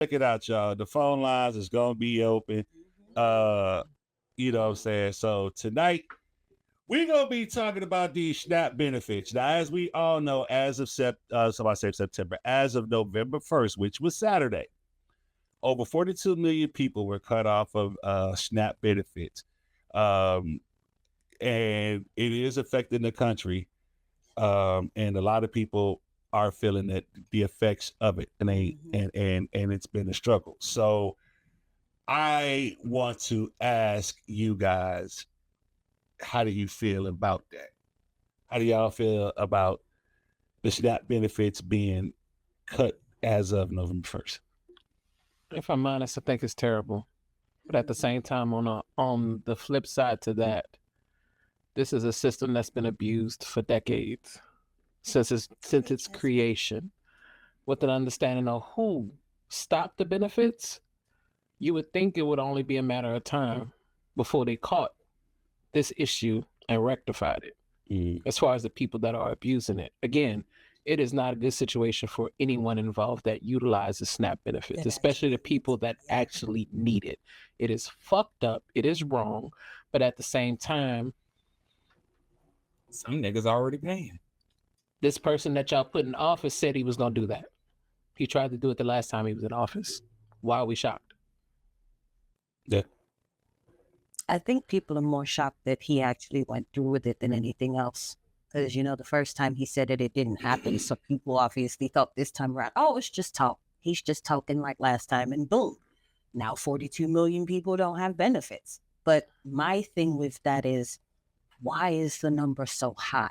check it out, y'all. The phone lines is gonna be open. You know what I'm saying? So tonight we're gonna be talking about these SNAP benefits. Now, as we all know, as of somebody say September, as of November 1st, which was Saturday, over 42 million people were cut off of SNAP benefits. Um, and it is affecting the country. And a lot of people are feeling that the effects of it, and and it's been a struggle. So I want to ask you guys, how do you feel about that? How do y'all feel about the SNAP benefits being cut as of November 1st? If I'm honest, I think it's terrible. But at the same time, on the flip side to that, this is a system that's been abused for decades since its creation. With an understanding of who stopped the benefits, you would think it would only be a matter of time before they caught this issue and rectified it. As far as the people that are abusing it, again, it is not a good situation for anyone involved that utilizes SNAP benefits, especially the people that actually need it. It is fucked up. It is wrong. But at the same time, some niggas already paying. This person that y'all put in office said he was going to do that. He tried to do it the last time he was in office. Why are we shocked? Yeah. I think people are more shocked that he actually went through with it than anything else. Because, you know, the first time he said it didn't happen. So people obviously thought this time around, oh, it's just talk. He's just talking like last time, and boom. Now 42 million people don't have benefits. But my thing with that is, why is the number so high?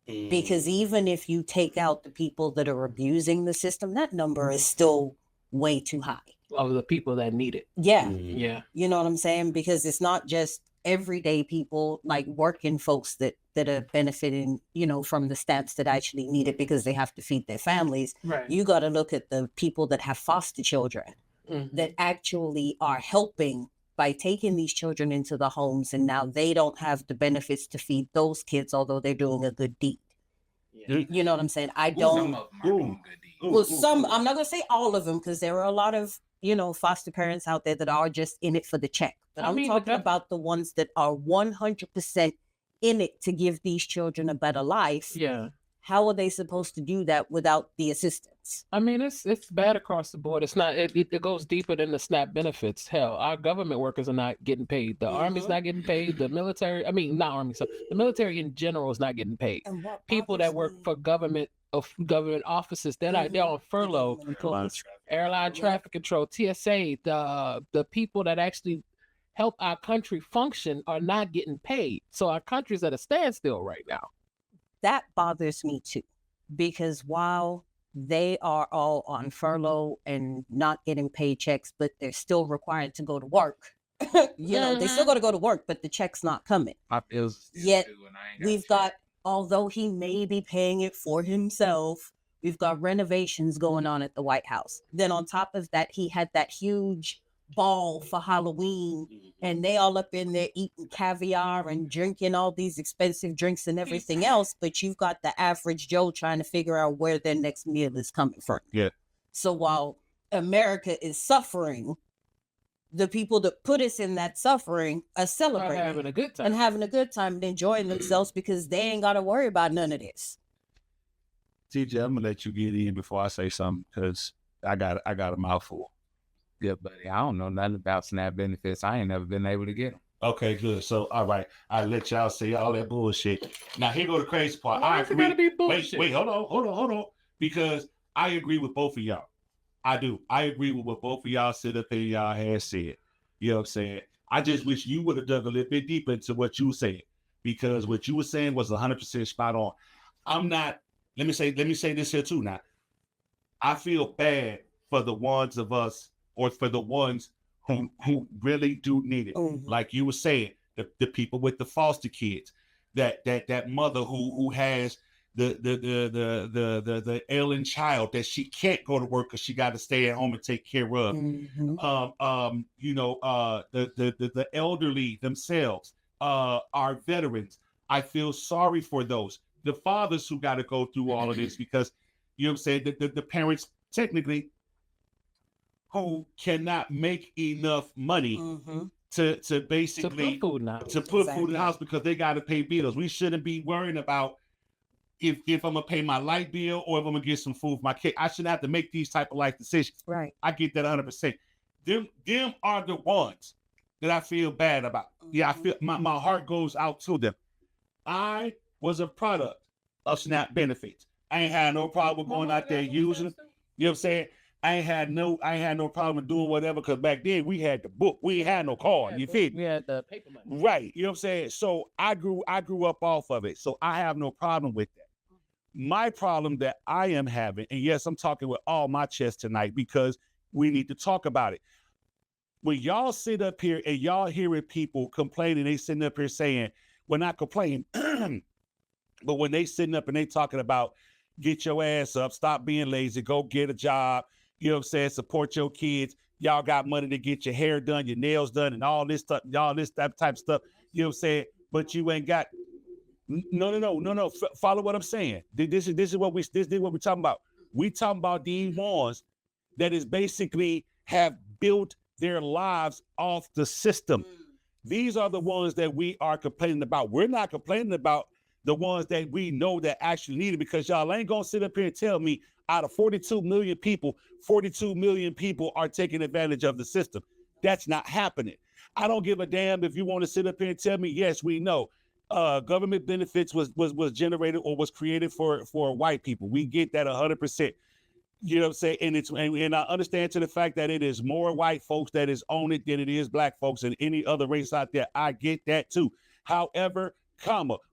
Because even if you take out the people that are abusing the system, that number is still way too high. Of the people that need it. Yeah. Yeah. You know what I'm saying? Because it's not just everyday people, like working folks that are benefiting, you know, from the stamps that actually need it because they have to feed their families. Right. You got to look at the people that have foster children that actually are helping by taking these children into the homes, and now they don't have the benefits to feed those kids, although they're doing a good deed. Yeah. You know what I'm saying? I don't. Some of them are doing good deeds. Well, some, I'm not going to say all of them, because there are a lot of, you know, foster parents out there that are just in it for the check. But I'm talking about the ones that are 100% in it to give these children a better life. Yeah. How are they supposed to do that without the assistance? I mean, it's bad across the board. It's not. It goes deeper than the SNAP benefits. Hell, our government workers are not getting paid. The Army's not getting paid. The military. I mean, not Army. So the military in general is not getting paid. People that work for government offices, they're on furlough. Airline traffic control, TSA. The people that actually help our country function are not getting paid. So our country's at a standstill right now. That bothers me too, because while they are all on furlough and not getting paychecks, but they're still required to go to work. You know, they still got to go to work, but the check's not coming. Yet we've got, although he may be paying it for himself, we've got renovations going on at the White House. Then on top of that, he had that huge ball for Halloween, and they all up in there eating caviar and drinking all these expensive drinks and everything else, but you've got the average Joe trying to figure out where their next meal is coming from. Yeah. So while America is suffering, the people that put us in that suffering are celebrating and having a good time and enjoying themselves, because they ain't got to worry about none of this. TJ, I'm gonna let you get in before I say something, because I got a mouthful. Yeah, buddy. I don't know nothing about SNAP benefits. I ain't never been able to get them. Okay, good. So, all right, I let y'all say all that bullshit. Now, here go the crazy part. Why is it gotta be bullshit? Wait, hold on. Because I agree with both of y'all. I do. I agree with what both of y'all said up there, y'all had said. You know what I'm saying? I just wish you would have dug a little bit deeper into what you said, because what you were saying was 100% spot on. I'm not. Let me say this here too. Now, I feel bad for the ones of us, or for the ones who really do need it. Like you were saying, the people with the foster kids, that mother who has the ailing child that she can't go to work because she got to stay at home and take care of. You know, the elderly themselves, our veterans. I feel sorry for those. The fathers who got to go through all of this, because, you know what I'm saying, the parents technically who cannot make enough money to To basically put food now. to put food in the house because they got to pay bills. We shouldn't be worrying about if I'm gonna pay my light bill or if I'm gonna get some food for my kid. I shouldn't have to make these type of life decisions. Right. I get that 100%. Them are the ones that I feel bad about. Yeah, I feel my heart goes out to them. I was a product of SNAP benefits. I ain't had no problem going out there using them. You know what I'm saying? I ain't had no problem doing whatever because back then we had the book. We ain't had no card. You feel me? We had the paper money. Right. You know what I'm saying? So I grew up off of it. So I have no problem with that. My problem that I am having, and yes, I'm talking with all my chest tonight because we need to talk about it. When y'all sit up here and y'all hearing people complaining, they sitting up here saying, well, not complaining, but when they sitting up and they talking about get your ass up, stop being lazy, go get a job, you know what I'm saying, support your kids, y'all got money to get your hair done, your nails done, and all this stuff, y'all this type of stuff, you know what I'm saying, but you ain't got, no, follow what I'm saying. This is what we're talking about. We talking about these ones that is basically have built their lives off the system. These are the ones that we are complaining about. We're not complaining about the ones that we know that actually need it because y'all ain't gonna sit up here and tell me out of 42 million people, 42 million people are taking advantage of the system. That's not happening. I don't give a damn if you want to sit up here and tell me, yes, we know government benefits was generated or was created for white people. We get that 100%. You know what I'm saying? And I understand to the fact that it is more white folks that is on it than it is black folks and any other race out there. I get that too. However,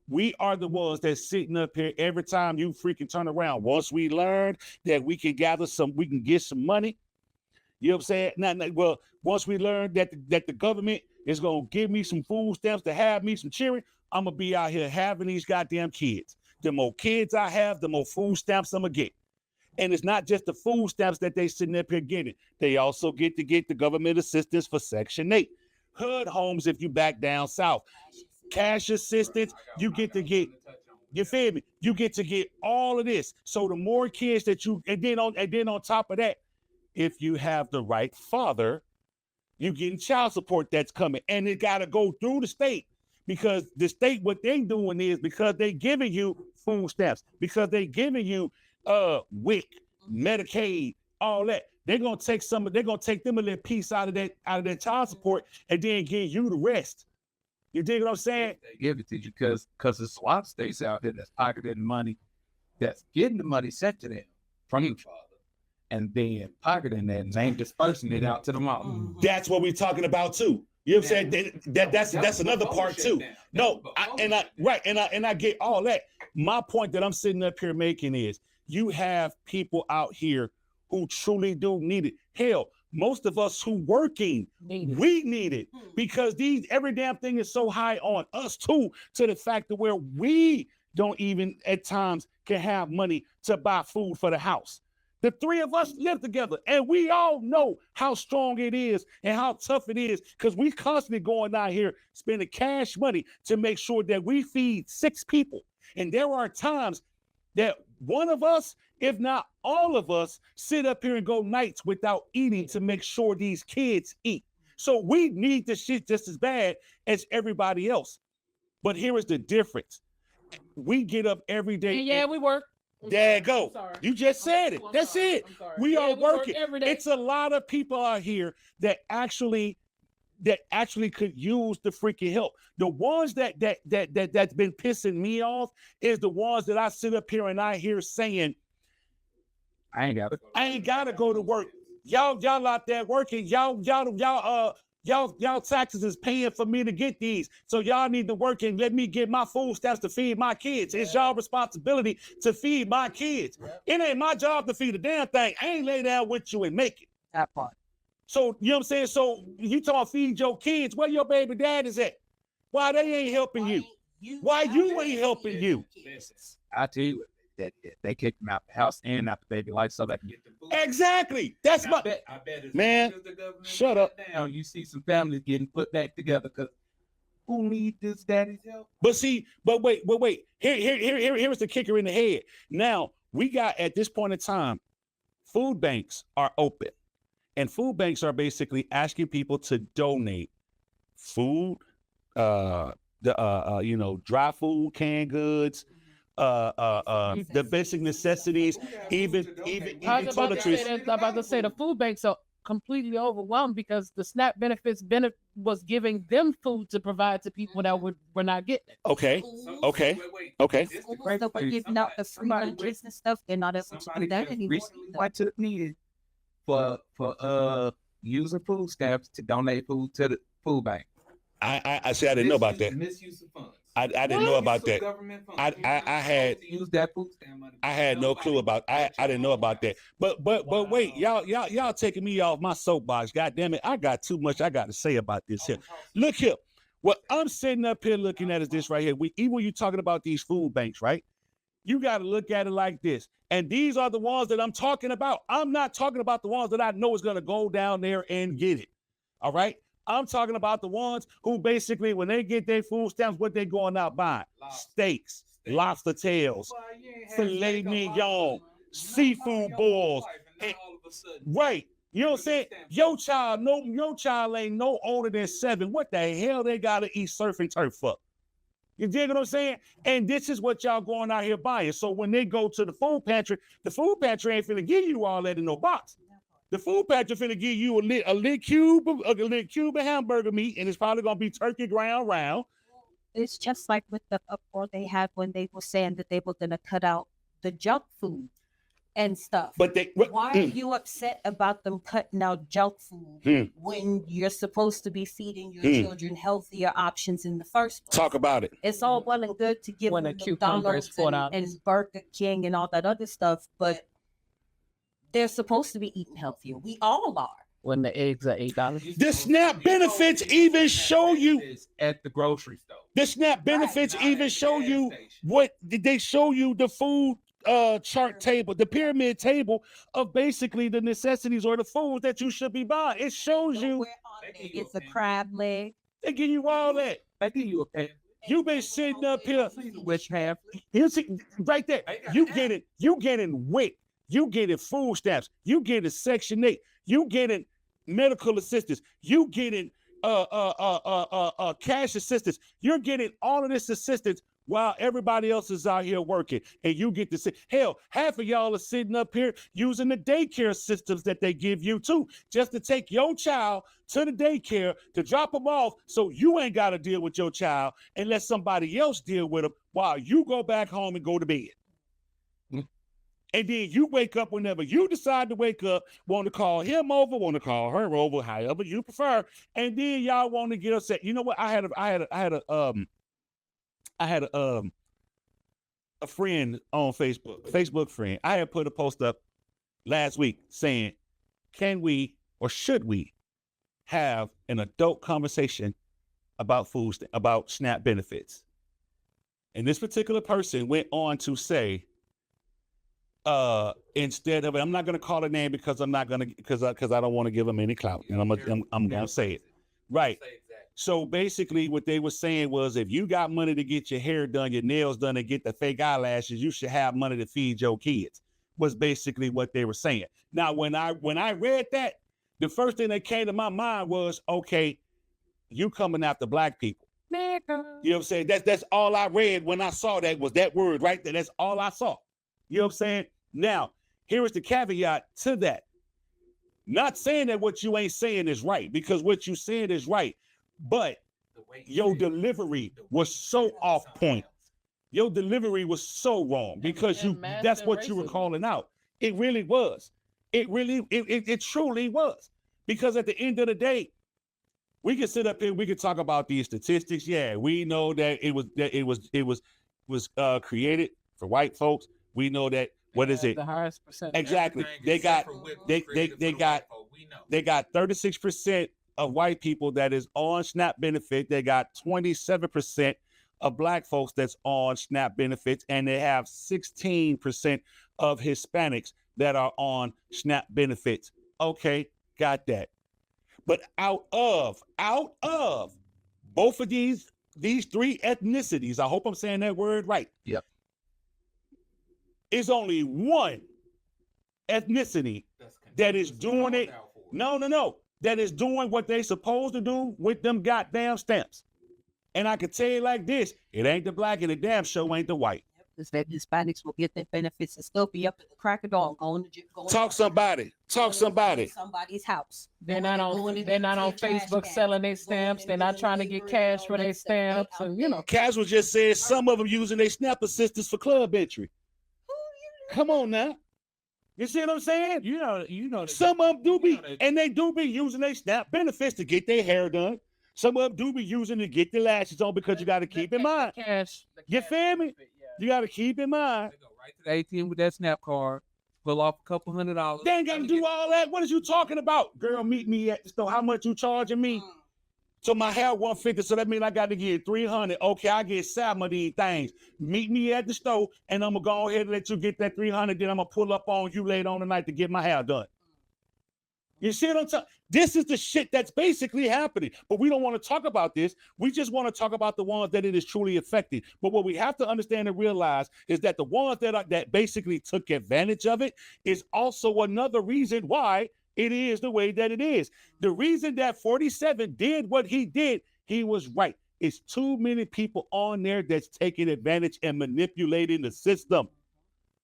we are the ones that's sitting up here every time you freaking turn around. Once we learn that we can we can get some money. You know what I'm saying? Well, once we learn that the government is gonna give me some food stamps to have me some cheering, I'm gonna be out here having these goddamn kids. The more kids I have, the more food stamps I'm gonna get. And it's not just the food stamps that they sitting up here getting. They also get the government assistance for Section 8. Hood homes if you back down south. Cash assistance, you feel me? You get to get all of this. So the more kids that and then on top of that, if you have the right father, you getting child support that's coming. And it gotta go through the state. Because the state, what they doing is because they giving you food stamps, because they giving you WIC, Medicaid, all that. They're gonna take them a little piece out of that child support and then give you the rest. You dig what I'm saying? They give it to you because there's a lot of states out there that's pocketing money, that's getting the money sent to them from your father, and then pocketing that and ain't dispersing it out to the mom. That's what we're talking about too. You know what I'm saying? That's another part too. No, I get all that. My point that I'm sitting up here making is you have people out here who truly do need it. Hell, most of us who working, we need it because every damn thing is so high on us too, to the fact that where we don't even at times can have money to buy food for the house. The three of us live together and we all know how strong it is and how tough it is because we constantly going out here spending cash money to make sure that we feed 6 people. And there are times that one of us, if not all of us, sit up here and go nights without eating to make sure these kids eat. So we need this shit just as bad as everybody else. But here is the difference. We get up every day. Yeah, we work. There you go. You just said it. That's it. We are working. Every day. It's a lot of people out here that actually could use the freaking help. The ones that's been pissing me off is the ones that I sit up here and I hear saying, I ain't gotta go to work. Y'all out there working. Y'all taxes is paying for me to get these. So y'all need to work and let me get my food stamps to feed my kids. It's y'all responsibility to feed my kids. It ain't my job to feed a damn thing. I ain't lay down with you and make it. That part. So, you know what I'm saying? So you talking feed your kids, where your baby dad is at? Why they ain't helping you? Why you ain't helping you? I tell you that they kicked them out the house and out the baby life so they can get the food. Exactly. That's I my bet as man. soon as the government Shut shut up. down, you see some families getting put back together because who need this daddy's help? But wait. Here's the kicker in the head. Now we got at this point in time, food banks are open. And food banks are basically asking people to donate food, dry food, canned goods, the basic necessities, even I was about to say toiletries. that. I'm about to say the food banks are completely overwhelmed because the SNAP benefits was giving them food to provide to people that were not getting it. Okay. So we're giving out the free lunches and stuff. They're not able to do Somebody that just anymore. recently went to the meeting for using food stamps to donate food to the food bank. I see. I didn't know about that. Misuse of funds. I didn't know about that. I had Use that food stamp money. I had no clue about. I didn't know about that. But wait, y'all taking me off my soapbox. God damn it! I got too much I got to say about this here. Look here. What I'm sitting up here looking at is this right here. Even when you're talking about these food banks, right? You got to look at it like this. And these are the ones that I'm talking about. I'm not talking about the ones that I know is going to go down there and get it. All right? I'm talking about the ones who basically, when they get their food stamps, what they going out buying? Steaks, lobster tails, filet mignon, seafood balls. Right. You know what I'm saying? Your child ain't no older than 7. What the hell they got to eat surf and turf for? You dig what I'm saying? And this is what y'all going out here buying. So when they go to the food pantry ain't finna give you all that in no box. The food pantry finna give you a little cube of hamburger meat, and it's probably gonna be turkey ground round. It's just like with the uproar they had when they were saying that they were going to cut out the junk food and stuff. But why are you upset about them cutting out junk food when you're supposed to be feeding your children healthier options in the first place? Talk about it. It's all well and good to give When them a cucumber is McDonald's and Burger King and all that other stuff, but they're supposed to be eating healthier. We all are. When the eggs are $8. The SNAP benefits even show you at the grocery store. the SNAP benefits even show you what they show you the food chart table, the pyramid table of basically the necessities or the foods that you should be buying. It shows you It's a crab leg. they give you all that. They give you a pen. You been sitting up here. Which half? You see right there. You getting WIC. You getting food stamps. You getting Section 8. You getting medical assistance. You getting cash assistance. You're getting all of this assistance while everybody else is out here working. And you get to sit. Hell, half of y'all are sitting up here using the daycare systems that they give you too, just to take your child to the daycare to drop them off so you ain't got to deal with your child and let somebody else deal with them while you go back home and go to bed. And then you wake up whenever you decide to wake up, want to call him over, want to call her over, however you prefer. And then y'all want to get upset. You know what? I had a friend on Facebook friend. I had put a post up last week saying, can we or should we have an adult conversation about about SNAP benefits? And this particular person went on to say, instead of, I'm not going to call a name because I'm not going to, because I don't want to give them any clout, and I'm going to say it. Right. So basically what they were saying was, if you got money to get your hair done, your nails done, and get the fake eyelashes, you should have money to feed your kids, was basically what they were saying. Now, when I read that, the first thing that came to my mind was, okay, you coming after black people. You know what I'm saying? That's all I read when I saw that was that word right there. That's all I saw. You know what I'm saying? Now, here is the caveat to that. Not saying that what you ain't saying is right, because what you saying is right, but your delivery was so off point. Your delivery was so wrong because that's what you were calling out. It really was. It truly was. Because at the end of the day, we can sit up here, we can talk about these statistics. Yeah, we know that it was created for white folks. We know that, what is it? The highest percent. Exactly. They got 36% of white people that is on SNAP benefit. They got 27% of black folks that's on SNAP benefits, and they have 16% of Hispanics that are on SNAP benefits. Okay, got that. But out of both of these three ethnicities, I hope I'm saying that word right. Yep. Is only one ethnicity that is doing it No. That is doing what they supposed to do with them goddamn stamps. And I can tell you like this, it ain't the black and the damn show ain't the white. Because that Hispanics will get their benefits and still be up at the crack of dawn going to Talk somebody. somebody's house. They're not on Facebook selling their stamps. They're not trying to get cash for their stamps. And, Casual just said some of them using their SNAP assistance for club entry. Come on now. You see what I'm saying? You know. Some of them do be, and they do be using their SNAP benefits to get their hair done. Some of them do be using to get their lashes on because you got to keep in mind. You feel me? You got to keep in mind. They go right to the ATM with that SNAP card, pull off a couple $100. They ain't got to do all that. What is you talking about? Girl, meet me at the store. How much you charging me? So my hair $150, so that means I got to get $300. Okay, I get some of these things. Meet me at the store, and I'm going to go ahead and let you get that $300. Then I'm going to pull up on you later on tonight to get my hair done. You see what I'm talking? This is the shit that's basically happening. But we don't want to talk about this. We just want to talk about the ones that it is truly affecting. But what we have to understand and realize is that the ones that basically took advantage of it is also another reason why it is the way that it is. The reason that 47 did what he did, he was right. It's too many people on there that's taking advantage and manipulating the system.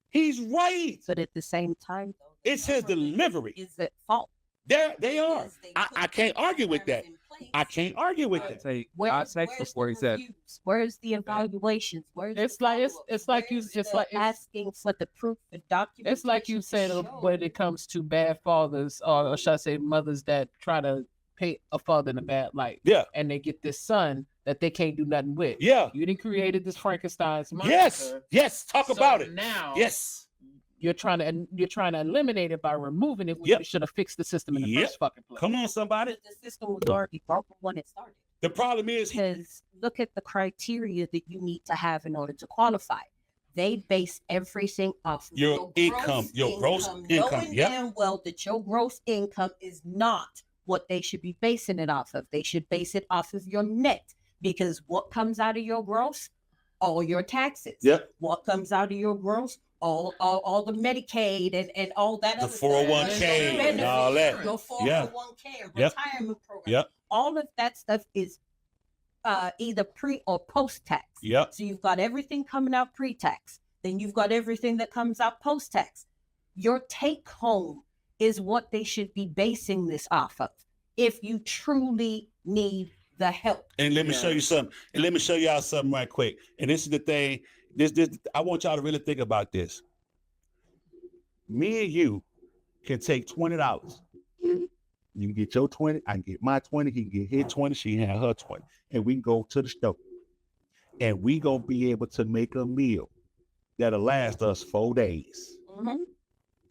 He's right. But at the same time, though, it's his delivery. Is at fault. They are. I can't argue with that. I can't argue with that. I say before he said, "Where's the evaluations? It's like asking for the proof and documents." It's like you said when it comes to bad fathers, or should I say mothers that try to paint a father in a bad light. Yeah. And they get this son that they can't do nothing with. Yeah. You done created this Frankenstein's monster. Yes. Talk about it. Now. Yes. You're trying to eliminate it by removing it. You should have fixed the system in the first fucking place. Come on, somebody. The system was already broken when it started. The problem is because look at the criteria that you need to have in order to qualify. They base everything off of your income, your gross income. Knowing damn well that your gross income is not what they should be basing it off of. They should base it off of your net, because what comes out of your gross? All your taxes. Yep. What comes out of your gross? All the Medicaid and all that. The 401k and all that. Your 401k, retirement program. Yep. All of that stuff is either pre or post tax. Yep. So you've got everything coming out pre-tax. Then you've got everything that comes out post-tax. Your take home is what they should be basing this off of if you truly need the help. And let me show you something. And let me show y'all something right quick. And this is the thing. This I want y'all to really think about this. Me and you can take $20. You can get your 20, I can get my 20, he can get his 20, she can have her 20. And we can go to the store. And we gonna be able to make a meal that'll last us 4 days. Mm-hmm.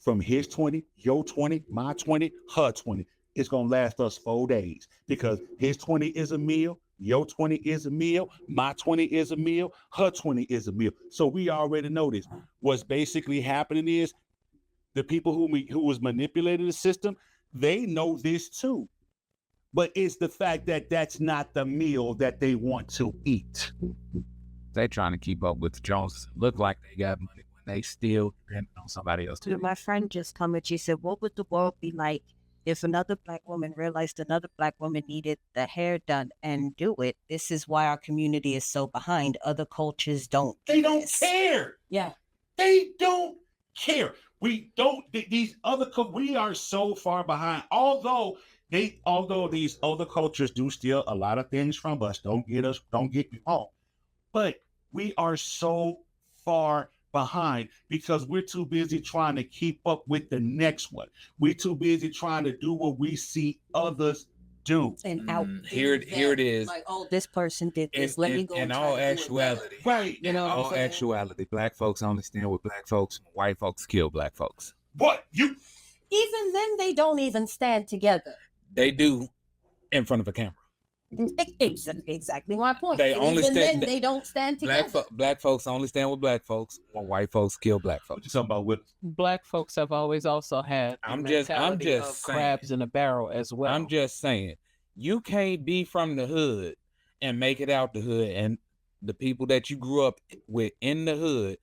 From his 20, your 20, my 20, her 20. It's gonna last us 4 days because his 20 is a meal, your 20 is a meal, my 20 is a meal, her 20 is a meal. So we already know this. What's basically happening is the people who was manipulating the system, they know this too. But it's the fact that that's not the meal that they want to eat. They trying to keep up with the Joneses. Look like they got money when they still depending on somebody else. My friend just commented, she said, what would the world be like if another Black woman realized another Black woman needed the hair done and do it? This is why our community is so behind. Other cultures don't. They don't care. Yeah. They don't care. We are so far behind. Although these other cultures do steal a lot of things from us. Don't get me wrong. But we are so far behind because we're too busy trying to keep up with the next one. We're too busy trying to do what we see others do. And out here it is. Like, oh, this person did this. Let me go. In all actuality, right? You know, all actuality, Black folks only stand with Black folks. White folks kill Black folks. What you? Even then, they don't even stand together. They do, in front of a camera. Exactly my point. They only even stand. Then, they don't stand together. Black folks only stand with Black folks. While white folks kill Black folks. What you talking about with? Black folks have always also had. I'm just saying, crabs in a barrel as well. I'm just saying, you can't be from the hood and make it out the hood, and the people that you grew up with in the hood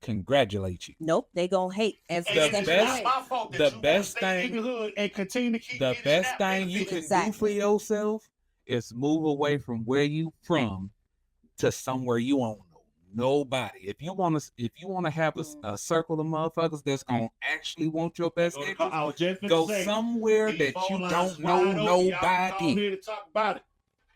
congratulate you. Nope, they gonna hate every The step of best- the way. my fault. the best thing- in the hood and continue to keep The getting best SNAP thing you can benefits. do for yourself is move away from where you from to somewhere you won't know nobody. If you want to have a circle of motherfuckers that's gonna actually want your best Go to- interest, I was just finna go say, somewhere these that phone you lines don't is know wide open. Y'all can call nobody. here to talk about it.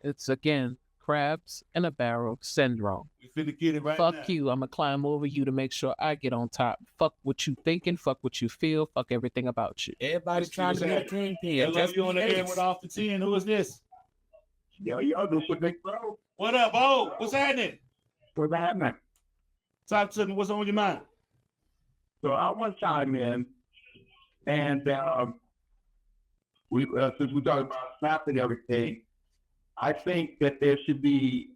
It's again crabs in a barrel syndrome. We finna get it right Fuck now. you. I'ma climb over you to make sure I get on top. Fuck what you thinking. Fuck what you feel. Fuck everything about you. Everybody's trying to be a kingpin. Hello, Just you on the be air nice. with Off the 10. Who is this? Yo, y'all do what they bro. What up, Bo? What's happening? What's happening? Talk to me. What's on your mind? So I want to chime in, and we since we talked about Snap and everything, I think that there should be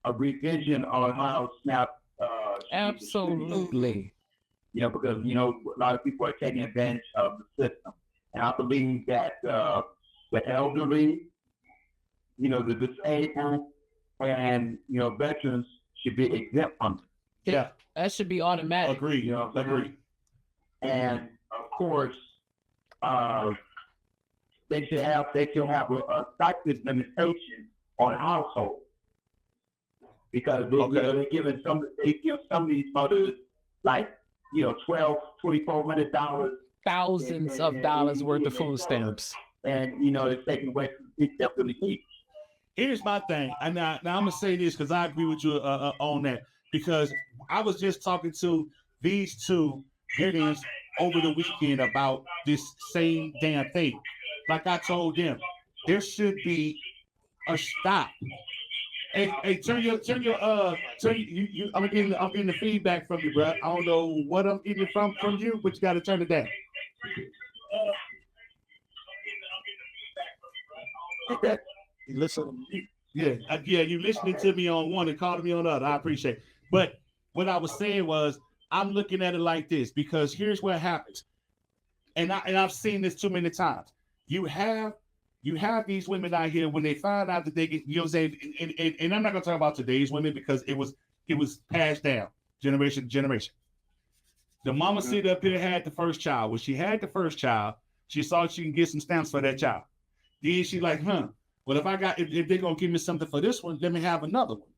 a revision on how Snap. should be distributed. Absolutely. You know, because a lot of people are taking advantage of the system, and I believe that the elderly, the disabled, and veterans should be exempt from it. Yeah, That should be automatic. agree. You know what I'm saying? Agree. And of course, they should have a size limitation on households, because they give some of these mothers like $1,200, $2,400, Thousands of dollars worth of food stamps. and it's taken away from the kids. Here's my thing. And now I'm gonna say this because I agree with you on that, because I was just talking to these two Indians over the weekend about this same damn thing. Like I told them, there should be a stop. Hey, turn your I'm getting the feedback from you, bro. I don't know what I'm getting from you, but you got to turn it down. Listen, Yeah, you listening to me on one and calling me on the other. I appreciate it. But what I was saying was, I'm looking at it like this, because here's what happens. And I've seen this too many times. You have these women out here, when they find out that they get, what I'm saying, and I'm not gonna talk about today's women, because it was passed down generation to generation. The mama sit up here, had the first child. When she had the first child, she saw she can get some stamps for that child. Then she like, well, if they're gonna give me something for this one, let me have another one.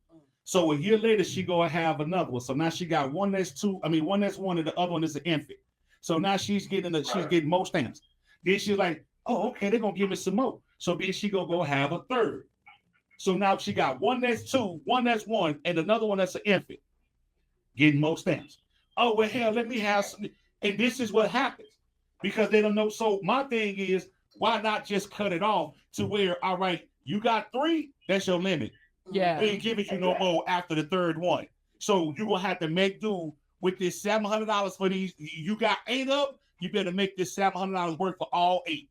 So a year later, she go and have another one. So now she got one that's one, and the other one is an infant. So now she's getting more stamps. Then she's like, oh, okay, they're gonna give me some more. So then she go have a third. So now she got one that's two, one that's one, and another one that's an infant, getting more stamps. Oh, well, hell, let me have some. And this is what happens, because they don't know. So my thing is, why not just cut it off to where, all right, you got 3, that's your limit. Yeah. We ain't giving you no more after the third one. So you will have to make do with this $700 for these. You got 8 of them, you better make this $700 work for all 8.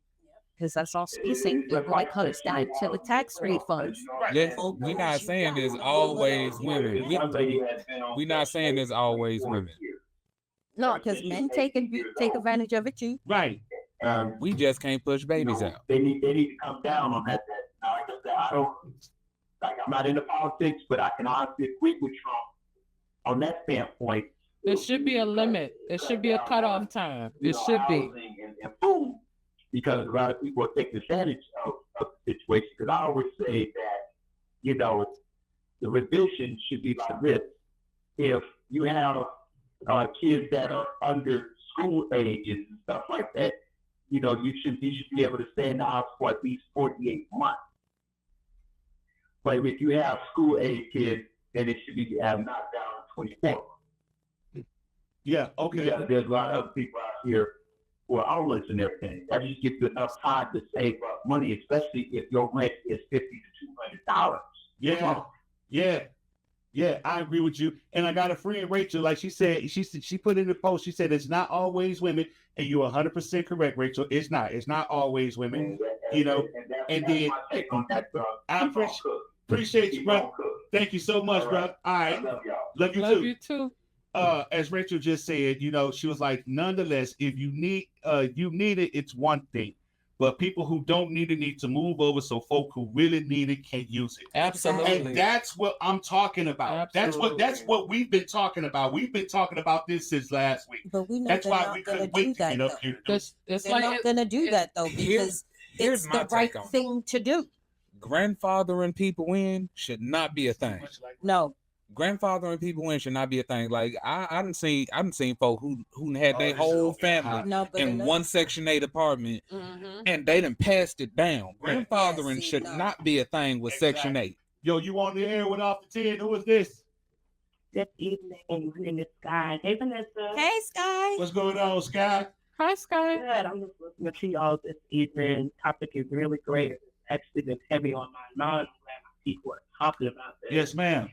Because that's also the same with white colors down to the tax refunds. Yes, we're not saying there's always women. We're not saying there's always women. No, because men take advantage of it too. Right. We just can't push babies out. They need to come down on that. Like I said, I'm not into politics, but I can honestly agree with Trump on that standpoint. There should be a limit. There should be a cutoff time. It should be. And boom, because a lot of people take advantage of the situation. Because I always say that, the revision should be like this. If you have kids that are under school ages and stuff like that, you should be able to stay in the house for at least 48 months. But if you have school age kids, then it should be knocked down to 24. Yeah. Okay. Yeah, there's a lot of other people out here who are homeless and everything. That just gives you enough time to save up money, especially if your rent is $50 to $200. Yeah, I agree with you. And I got a friend, Rachel, like she said, she put in the post, she said it's not always women, and you're 100% correct, Rachel. It's not always women, and then I appreciate you, bro. Thank you so much, bro. All right. Love you too. As Rachel just said, she was like, nonetheless, if you need it, it's one thing. but people who don't need to move over so folk who really need it can use it. Absolutely. And that's what I'm talking about. That's what we've been talking about. We've been talking about this since last week. But we know That's they're why not we gonna couldn't do wait to that get up though. here to do it. It's They're like not gonna do that though because Here's it's my the right take on it. thing to do. Grandfathering people in should not be a thing. No, Grandfathering people in should not be a thing. Like I done seen folk who had their whole family no, but in one Section 8 apartment and they done passed it down. Grandfathering see, should no. not be a thing with Section 8. Yo, you on the air with Off the 10? Who is this? Good evening, and in the sky. Hey, Vanessa. hey Sky. What's going on, Sky? Hi, Sky. Good. I'm just listening to y'all this evening. Topic is really great. It's actually been heavy on my mind. I'm glad my people are talking about this. Yes, ma'am.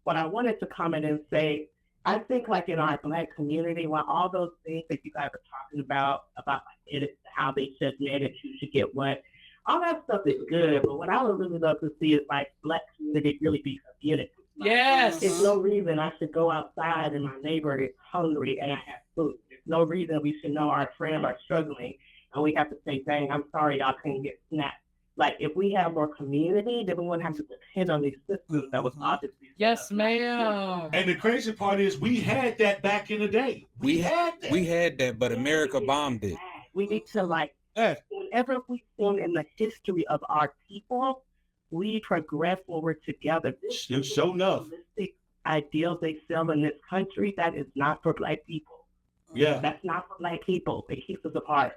But I wanted to comment and say, I think like in our Black community, while all those things that you guys are talking about like it, how they said man that you should get what, all that stuff is good. But what I would really love to see is like Black community really be community. Like, Yes. there's no reason I should go outside and my neighbor is hungry and I have food. There's no reason we should know our friends are struggling and we have to say, dang, I'm sorry y'all couldn't get snapped. Like, if we have more community, then we wouldn't have to depend on these systems that was obviously. Yes, ma'am. And the crazy part is we had that back in the day. We had that. But America bombed it. We need to, like, Yeah. whenever we've seen in the history of our people, we progress when we're together. You show enough. Realistic ideals they sell in this country, that is not for Black people. Yeah. That's not for Black people. It keeps us apart.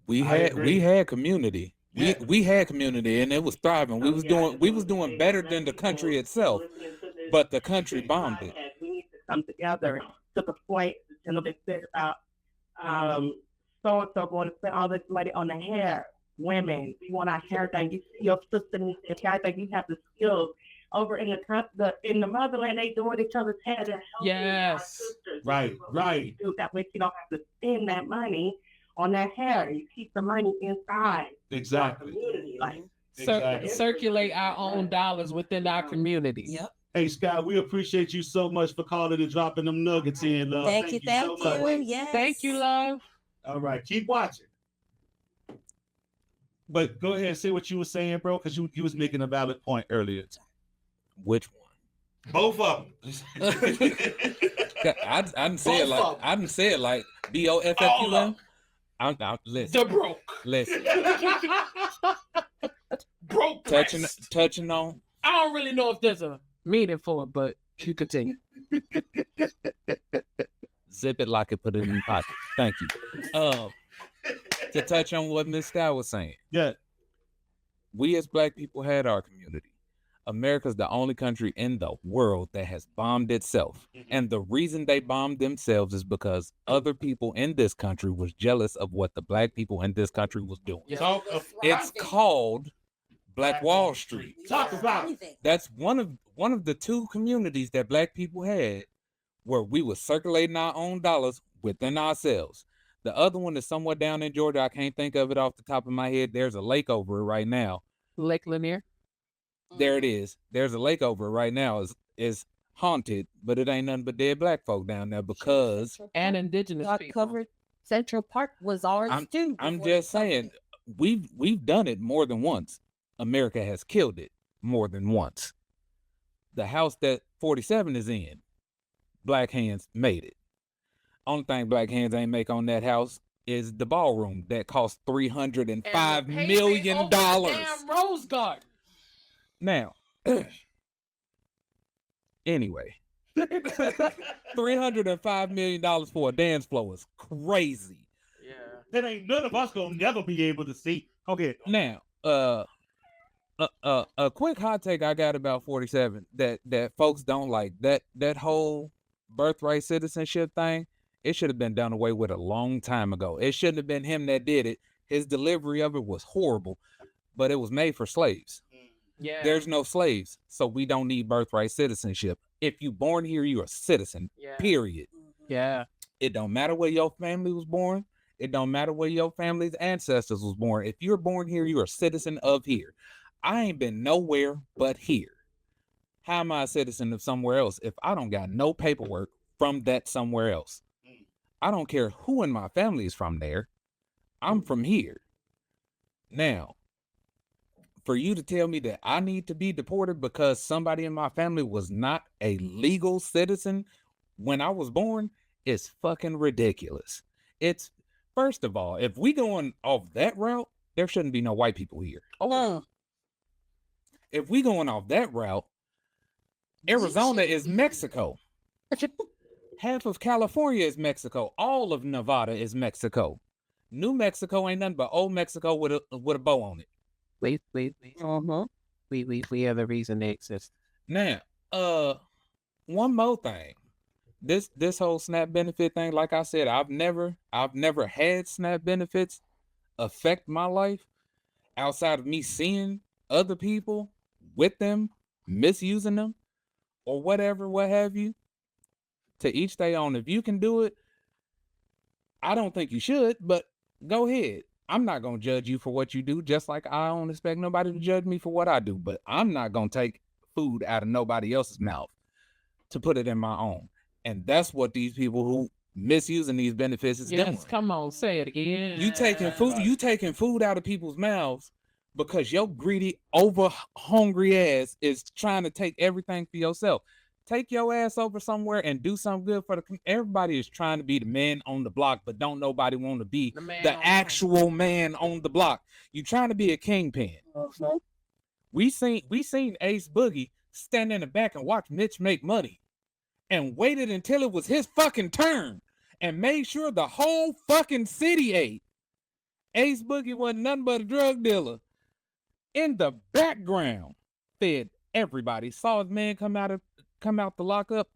We I agree. had community. Yeah. We had community and it was thriving. We was doing better than the country itself, but the country bombed it. We need to come together to the point the gentleman said about so and so going to spend all this money on the hair. Women, we want our hair done. You see your sister, if y'all think you have the skills over in the motherland, they doing each other's hair. They're helping our Yes. sisters. Right, right. Do that way you don't have to spend that money on that hair. You keep the money inside. Exactly. Community, like. Exactly. Circulate our own dollars within our community. Yep. Hey, Scott, we appreciate you so much for calling and dropping them nuggets in, love. Thank you. so much. Yes. Thank you, love. All right, keep watching. But go ahead and say what you were saying, bro, because you was making a valid point earlier. Which one? Both of them. I didn't say it like BOFFUM. Listen. The broke. Listen. Broke. Touching on. I don't really know if there's a meaning for it, but you continue. Zip it like it, put it in your pocket. Thank you. To touch on what Miss Sky was saying. Yeah. We as Black people had our community. America's the only country in the world that has bombed itself. And the reason they bombed themselves is because other people in this country was jealous of what the Black people in this country was doing. Talk, It's called Black Wall Street. talk about it. That's one of the two communities that Black people had where we were circulating our own dollars within ourselves. The other one is somewhere down in Georgia. I can't think of it off the top of my head. There's a lake over it right now. Lake Lanier. There it is. There's a lake over it right now. Is haunted, but it ain't nothing but dead Black folk down there because And indigenous Got people. covered. Central Park was ours too. I'm before they just saying we've done it more than once. America has killed it more than once. The house that 47 is in, Black hands made it. Only thing Black hands ain't make on that house is the ballroom that cost $305 million. Damn Rose Garden. Now, anyway, $305 million for a dance floor is crazy. Yeah. That ain't none of us gonna never be able to see. Okay. Now, a quick hot take I got about 47 that folks don't like, that whole birthright citizenship thing. It should have been done away with a long time ago. It shouldn't have been him that did it. His delivery of it was horrible, but it was made for slaves. Yeah. There's no slaves, so we don't need birthright citizenship. If you born here, you're a citizen, Yeah. period. Yeah. It don't matter where your family was born. It don't matter where your family's ancestors was born. If you're born here, you're a citizen of here. I ain't been nowhere but here. How am I a citizen of somewhere else if I don't got no paperwork from that somewhere else? I don't care who in my family is from there. I'm from here. Now, for you to tell me that I need to be deported because somebody in my family was not a legal citizen when I was born is fucking ridiculous. It's, first of all, if we going off that route, there shouldn't be no white people here. If we going off that route, Arizona is Mexico. Half of California is Mexico. All of Nevada is Mexico. New Mexico ain't nothing but old Mexico with a bow on it. Wait. We have the reason they exist. Now, one more thing. This whole SNAP benefit thing, like I said, I've never had SNAP benefits affect my life outside of me seeing other people with them, misusing them, or whatever, what have you. To each their own. If you can do it, I don't think you should, but go ahead. I'm not going to judge you for what you do, just like I don't expect nobody to judge me for what I do, but I'm not going to take food out of nobody else's mouth to put it in my own. And that's what these people who misusing these benefits is doing. Come on, say it again. You taking food out of people's mouths because your greedy, over hungry ass is trying to take everything for yourself. Take your ass over somewhere and do something good for everybody is trying to be the man on the block, but don't nobody want to be the actual man on the block. You trying to be a kingpin. We seen Ace Boogie stand in the back and watch Mitch make money and waited until it was his fucking turn and made sure the whole fucking city ate. Ace Boogie wasn't nothing but a drug dealer. In the background, fed everybody. Saw his man come out the lockup.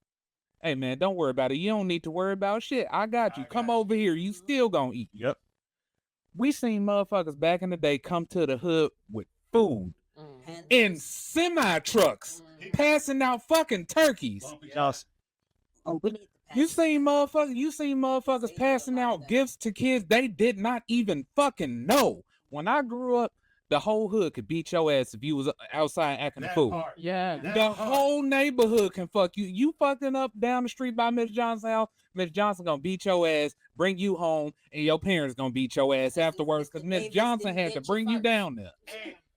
Hey man, don't worry about it. You don't need to worry about shit. I got you. Come over here. You still gonna eat. Yep. We seen motherfuckers back in the day come to the hood with food in semi trucks, passing out fucking turkeys. You seen motherfuckers passing out gifts to kids they did not even fucking know. When I grew up, the whole hood could beat your ass if you was outside acting a fool. The whole neighborhood can fuck you. You fucking up down the street by Miss Johnson's house, Miss Johnson gonna beat your ass, bring you home, and your parents gonna beat your ass afterwards because Miss Johnson had to bring you down there.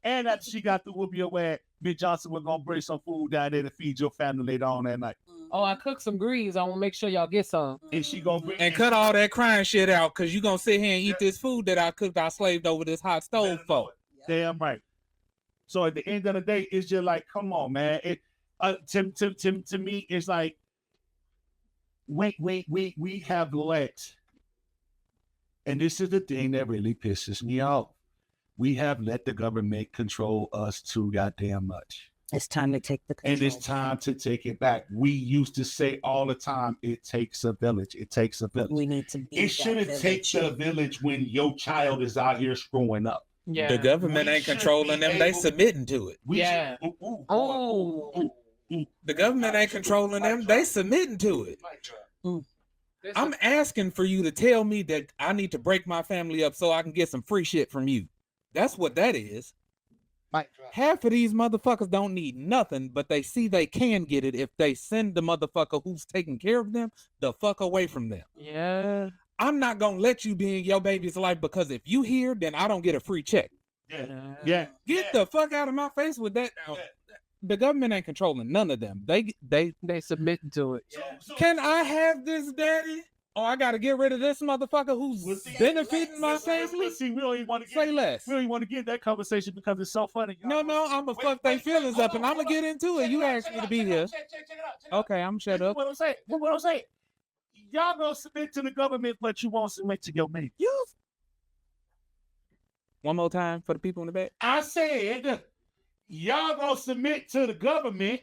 And after she got to whoop your ass, Miss Johnson was gonna bring some food down there to feed your family later on that night. Oh, I cooked some greens. I want to make sure y'all get some. And she gonna bring and cut all that crying shit out because you gonna sit here and eat this food that I cooked, I slaved over this hot stove for. Damn right. So at the end of the day, it's just like, come on, man. To me, it's like, we have let, and this is the thing that really pisses me off. We have let the government control us too goddamn much. It's time to take the control. And it's time to take it back. We used to say all the time, it takes a village. It takes a village. We need to be It shouldn't take the village when your child is out here screwing up. Yeah. The government ain't controlling them. They submitting to it. The government ain't controlling them. They submitting to it. I'm asking for you to tell me that I need to break my family up so I can get some free shit from you. That's what that is. Half of these motherfuckers don't need nothing, but they see they can get it if they send the motherfucker who's taking care of them the fuck away from them. Yeah. I'm not gonna let you be in your baby's life because if you here, then I don't get a free check. Yeah. Get the fuck out of my face with that. The government ain't controlling none of them. They submit to it. Can I have this, daddy? Or I gotta get rid of this motherfucker who's benefiting my family? See, we don't even want to say less. We don't even want to get in that conversation because it's so funny. No, I'm gonna fuck their feelings up and I'm gonna get into it. You asked me to be here. Okay, I'm shut up. What I'm saying. Y'all gonna submit to the government, but you won't submit to your mate. One more time for the people in the back. I said, y'all gonna submit to the government,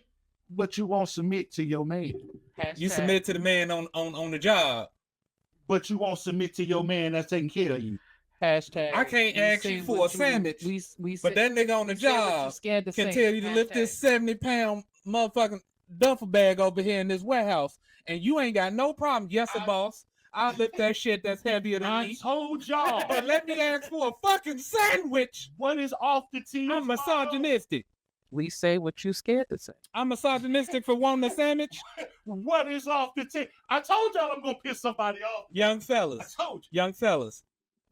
but you won't submit to your man. You submit to the man on the job, but you won't submit to your man that's taking care of you. Hashtag. I can't ask you for a sandwich, but that nigga on the job can tell you to lift this 70-pound motherfucking duffel bag over here in this warehouse, and you ain't got no problem. Yes, boss. I'll lift that shit that's heavier than me. I told y'all. But let me ask for a fucking sandwich. What is off the team? I'm misogynistic. We say what you scared to say. I'm misogynistic for wanting a sandwich. What is off the team? I told y'all I'm gonna piss somebody off. Young fellas. I told you. Young fellas.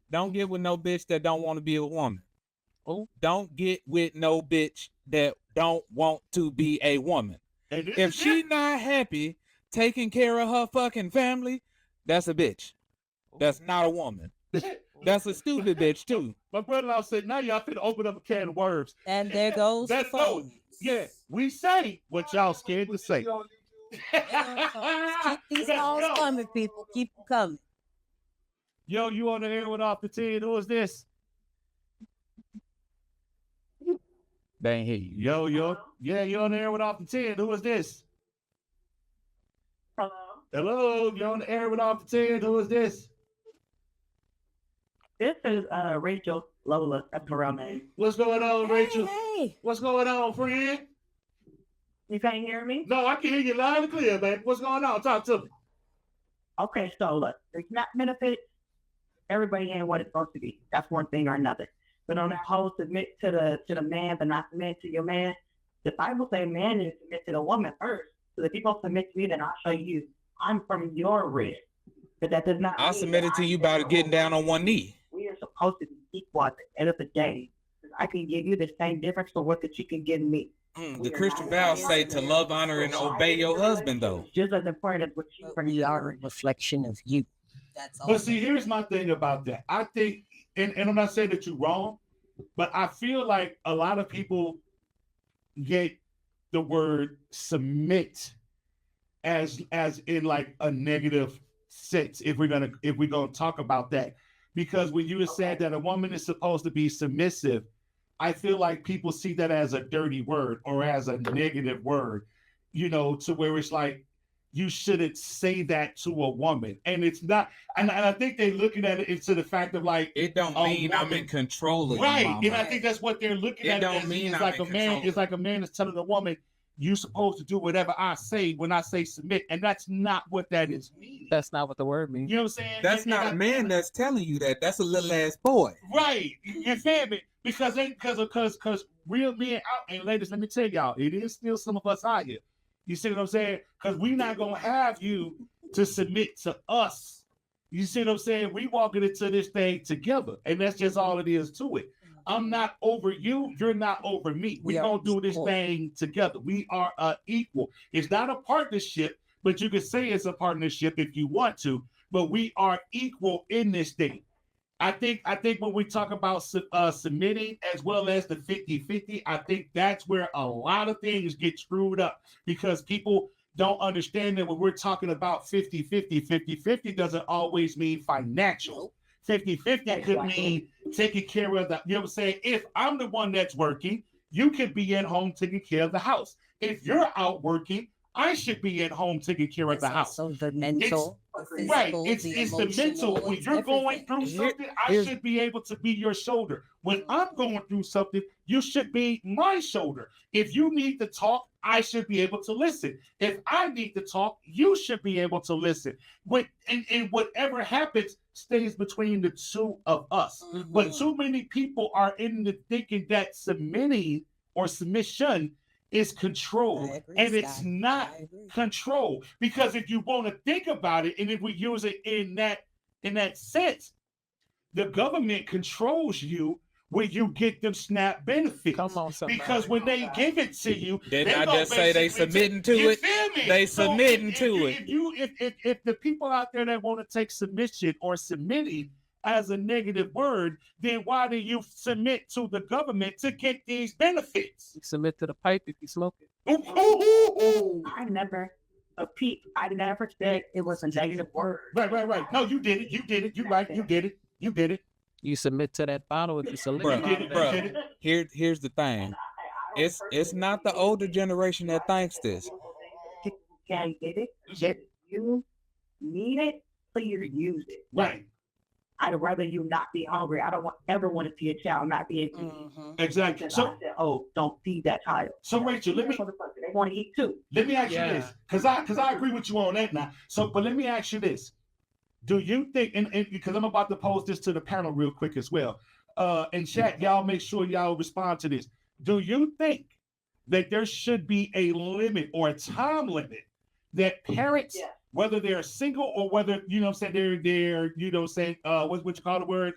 Don't get with no bitch that don't want to be a woman. Oh. don't get with no bitch that don't want to be a woman. And this If is she not happy taking care of her fucking family, that's a bitch. That's not a woman. That's a stupid bitch too. My brother-in-law said, now y'all finna open up a can of worms. And there goes That's no. phones. Yeah, we say what y'all scared to say. Keep these Let's calls go. coming, people. Keep them coming. Yo, you on the air with Off the 10? Who is this? They ain't hear you. Yo. Yeah, you on the air with Off the 10. Who is this? Hello, you on the air with Off the 10. Who is this? This is Rachel Lola. That's her real name. What's going on, Rachel? Hey. What's going on, friend? You can't hear me? No, I can hear you loud and clear, man. What's going on? Talk to me. Okay, so look, the SNAP benefits, everybody ain't what it's supposed to be. That's one thing or another. But on that whole submit to the man, but not submit to your man, the Bible says man is submit to the woman first. So if people submit to me, then I'll show you I'm from your rib. But that does not I mean submitted that to I'm you by getting down on one knee. We are supposed to be equal at the end of the day. I can give you the same difference for what that you can give me. The Christian vows say to love, honor, and obey your husband, though. Just as important as what you But bring we to are a the reflection of you. That's all. But see, here's my thing about that. I think, and I'm not saying that you're wrong, but I feel like a lot of people get the word submit as in like a negative sense if we're gonna talk about that. Because when you said that a woman is supposed to be submissive, I feel like people see that as a dirty word or as a negative word, to where it's like you shouldn't say that to a woman. And it's not, and I think they're looking at it into the fact of like, It don't mean I'm in control of you, right. mama. And I think that's what they're looking It at. don't as, mean it's I'm like in a man, control. it's like a man is telling a woman, you're supposed to do whatever I say when I say submit. And that's not what that is meaning. That's not what the word means. You know what I'm saying? That's not a man that's telling you that. That's a little ass boy. Right. You feel me? Because real men out, and ladies, let me tell y'all, it is still some of us out here. You see what I'm saying? Because we're not gonna have you to submit to us. You see what I'm saying? We walking into this thing together, and that's just all it is to it. I'm not over you, you're not over me. We're gonna do this thing together. We are equal. It's not a partnership, but you can say it's a partnership if you want to, but we are equal in this thing. I think when we talk about submitting as well as the 50-50, I think that's where a lot of things get screwed up because people don't understand that when we're talking about 50-50, 50-50 doesn't always mean financial. 50-50 could mean taking care of the, you know what I'm saying? If I'm the one that's working, you could be at home taking care of the house. If you're out working, I should be at home taking care of the house. So the mental, Right. physical, It's the mental. When it's you're going everything. through something, I should be able to be your shoulder. When I'm going through something, you should be my shoulder. If you need to talk, I should be able to listen. If I need to talk, you should be able to listen. And whatever happens stays between the two of us. Mhm. But too many people are in the thinking that submitting or submission is control. I agree, And it's Scott. not I agree. control. Because if you want to think about it, and if we use it in that sense, the government controls you when you get them SNAP benefits. Come on, somebody. Because when they give it to you, Didn't they I gonna just say they basically submitting to you it? feel me? They So submitting if to you- it. If the people out there that want to take submission or submitting as a negative word, then why do you submit to the government to get these benefits? You submit to the pipe if you smoke it. Ooh. I never said it was a negative word. Right. No, you did it. You did it. You right. You did it. You did it. You submit to that bottle if you select Bruh, You did it. bruh. You did it. Here's the thing. It's not the older generation that thinks this. Can get it? If you need it, please use it. Right. I'd rather you not be hungry. I don't ever want to see a child not be able to eat. Mhm. Exactly. Because So I said, oh, don't feed that child. So Rachel, let me They want to eat too. ask you Yeah. this, because I agree with you on that now. So, but let me ask you this: do you think, and because I'm about to pose this to the panel real quick as well, and chat, y'all make sure y'all respond to this. Do you think that there should be a limit or a time limit that parents, Yeah. whether they're single or whether they're what you call the word,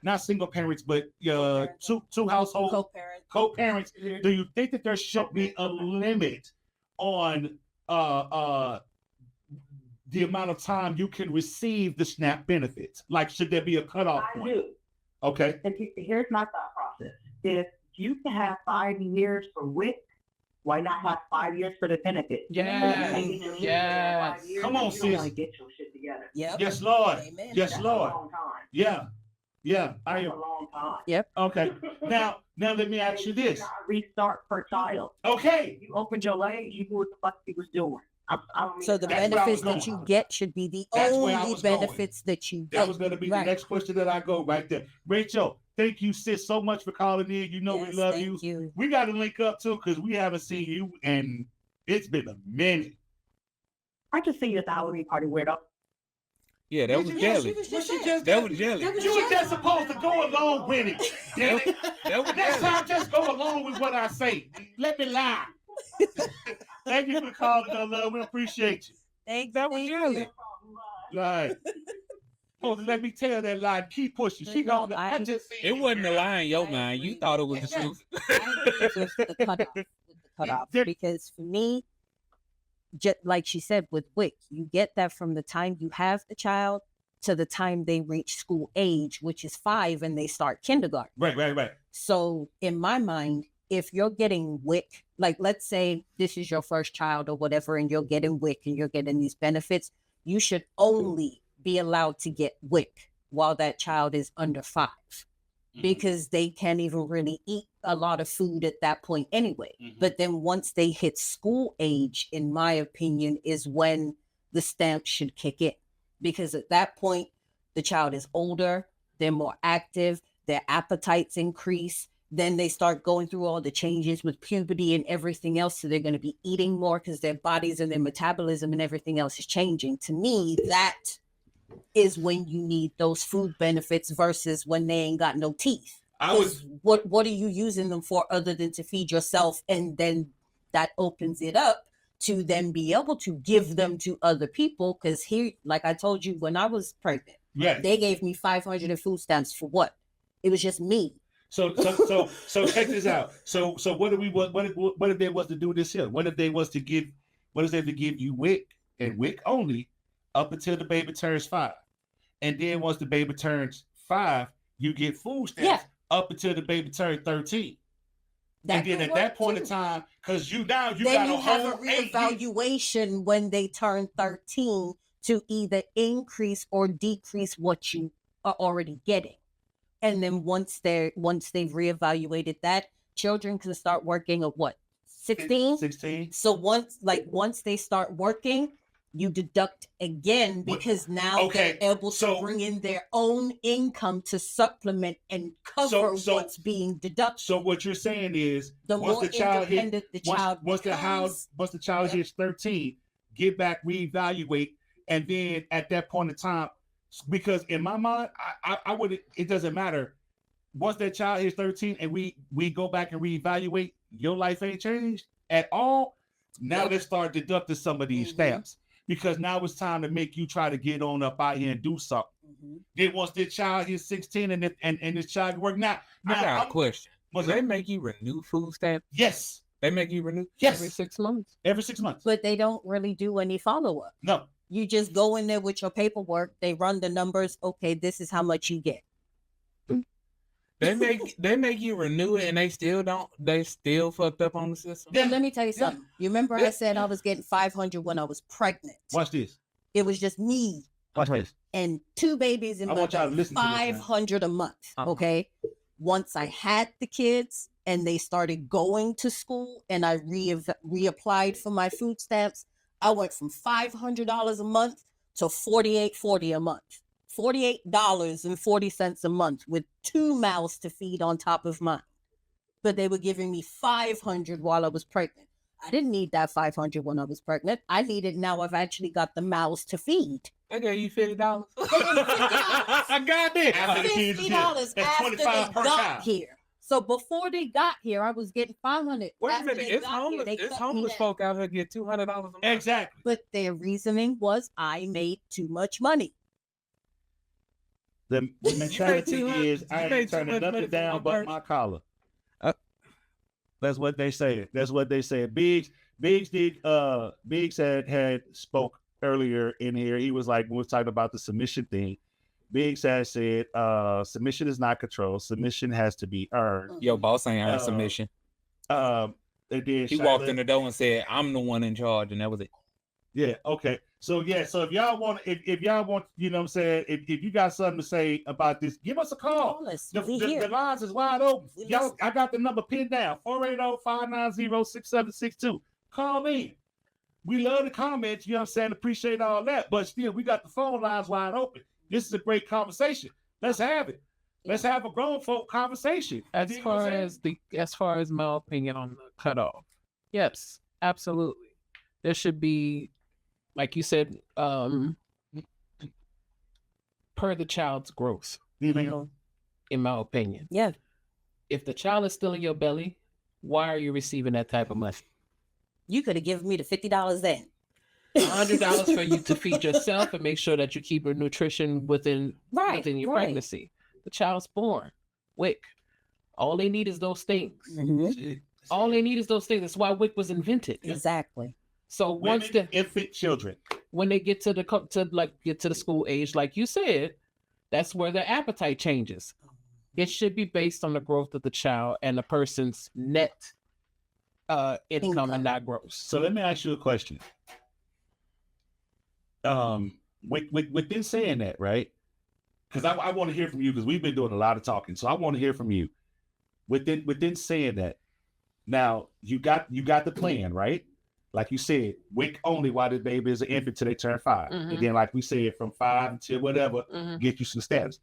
not single parents, but two household Co-parent. co-parents, do you think that there should be a limit on the amount of time you can receive the SNAP benefits? Like, should there be a cutoff I point? do. Okay. And here's my thought process. If you can have 5 years for WIC, why not have 5 years for the benefit? Yes. Come on, you sis. don't want to get your shit together. Yep. Yes, Lord. Amen. Yes, That's Lord. a long time. Yeah. Yeah. I That's am. a long time. Yep. Okay. Now let me ask you this. Restart per child. Okay. You opened your legs, you knew what the fuck you was doing. I don't mean So the That's where I was benefits that going. you get should be the That's where I only was going. benefits that you get. That was going to be Right. the next question that I go right there. Rachel, thank you, sis, so much for calling in. You know we Yes, love thank you. you. We got to link up too because we haven't seen you and it's been a minute. I just see you at the Halloween party weirdo. Yeah, that was jelly. That was jelly. You were just supposed to go along with it. Damn it. That was Next jelly. time, just go along with what I say. Let me lie. Thank you for calling, though, love. We appreciate you. Thank That was you. jelly. Right. Oh, let me tell that lie. Keep pushing. She No, gonna. I- I just seen It wasn't a lie in your mind. You thought it was the truth. I agree with the cutoff. There- Because for me, just like she said with WIC, you get that from the time you have the child to the time they reach school age, which is 5 and they start kindergarten. Right. So in my mind, if you're getting WIC, like let's say this is your first child or whatever, and you're getting WIC and you're getting these benefits, you should only be allowed to get WIC while that child is under 5, because they can't even really eat a lot of food at that point anyway. But then once they hit school age, in my opinion, is when the stamp should kick in, because at that point, the child is older, they're more active, their appetites increase. Then they start going through all the changes with puberty and everything else. So they're going to be eating more because their bodies and their metabolism and everything else is changing. To me, that is when you need those food benefits versus when they ain't got no teeth. I was. 'Cause what are you using them for other than to feed yourself? And then that opens it up to then be able to give them to other people. Because here, like I told you, when I was pregnant, Yeah. they gave me 500 in food stamps for what? It was just me. So check this out. So what if they was to do this here? What if they was to give you WIC and WIC only up until the baby turns 5, and then once the baby turns 5, you get food stamps up until the baby turns 13. That And then could at that work, point too. in time, because you got Then a you have a whole 8 years. reevaluation when they turn 13 to either increase or decrease what you are already getting. And then once they've reevaluated that, children can start working at what, 16? 16. So once they start working, you deduct again, because now Okay, they're able so- to bring in their own income to supplement and cover So- what's being deducted. So what you're saying is, The once more the child hit, independent the child once the child Yep. hits 13, get back, reevaluate, and then at that point in time, because in my mind, I would. It doesn't matter. Once that child hits 13 and we go back and reevaluate, your life ain't changed at all. Now Yep. let's start deducting some of these Mhm. stamps, because now it's time to make you try to get on up out here and do something. Mhm. Then once the child hits 16 and this child can work now. I got a I'm- question. what's Do they that? make you renew food stamps? Yes. They make you renew? Yes. Every 6 months. Every 6 months. But they don't really do any follow-up. No. You just go in there with your paperwork, they run the numbers, okay, this is how much you get. They make you renew it, and they still fucked up on the system. But let me tell you something. You remember I Yeah. said I was getting 500 when I was pregnant? Watch this. It was just me Watch this. and 2 babies in I my want y'all to belly. listen to this, man. 500 a month. Uh-huh. Okay. Once I had the kids and they started going to school and I reapplied for my food stamps, I went from $500 a month to $48.40 a month. $48.40 a month with 2 mouths to feed on top of mine. But they were giving me 500 while I was pregnant. I didn't need that 500 when I was pregnant. I need it now. I've actually got the mouths to feed. They gave you $50. They gave me $50. I got this. After the kids is here. $50 That's after they 25 per got child. here. So before they got here, I was getting 500. Wait a After minute. they It's got here, homeless. they It's cut me homeless down. folk out here get $200 a month. Exactly. But their reasoning was I made too much money. The mentality too much. is You I pay ain't too turning much money nothing for my down but purse. my collar. Uh, That's what they say. That's what they say. Biggs had spoke earlier in here. He was like, we were talking about the submission thing. Biggs has said, submission is not control. Submission has to be earned. Your boss ain't earned Uh, submission. They did. He walked in the door and said, "I'm the one in charge," and that was it. Yeah. Okay. So if y'all want, if y'all want, you know what I'm saying, if you got something to say about this, give us a call. The lines is wide open. Y'all, I got the number pinned down, 480-590-6762. Call in. We love the comments, you know what I'm saying? Appreciate all that. But still, we got the phone lines wide open. This is a great conversation. Let's have it. Let's have a grown folk conversation. As far as my opinion on the cutoff, yes, absolutely. There should be, like you said, per the child's growth, in my opinion. Yeah. If the child is still in your belly, why are you receiving that type of money? You could have given me the $50 then. $100 for you to feed yourself and make sure that you keep your nutrition within your pregnancy. The child's born. WIC. All they need is those things. Mhm. All they need is those things. That's why WIC was invented. Exactly. So once the infant children, when they get to the school age, like you said, that's where their appetite changes. It should be based on the growth of the child and the person's net income and not gross. So let me ask you a question. Within saying that, right? Because I want to hear from you, because we've been doing a lot of talking. So I want to hear from you. Within saying that, now you got the plan, right? Like you said, WIC only while the baby is an infant till they turn 5. Mhm. And then, like we said, from 5 until whatever, get you some status.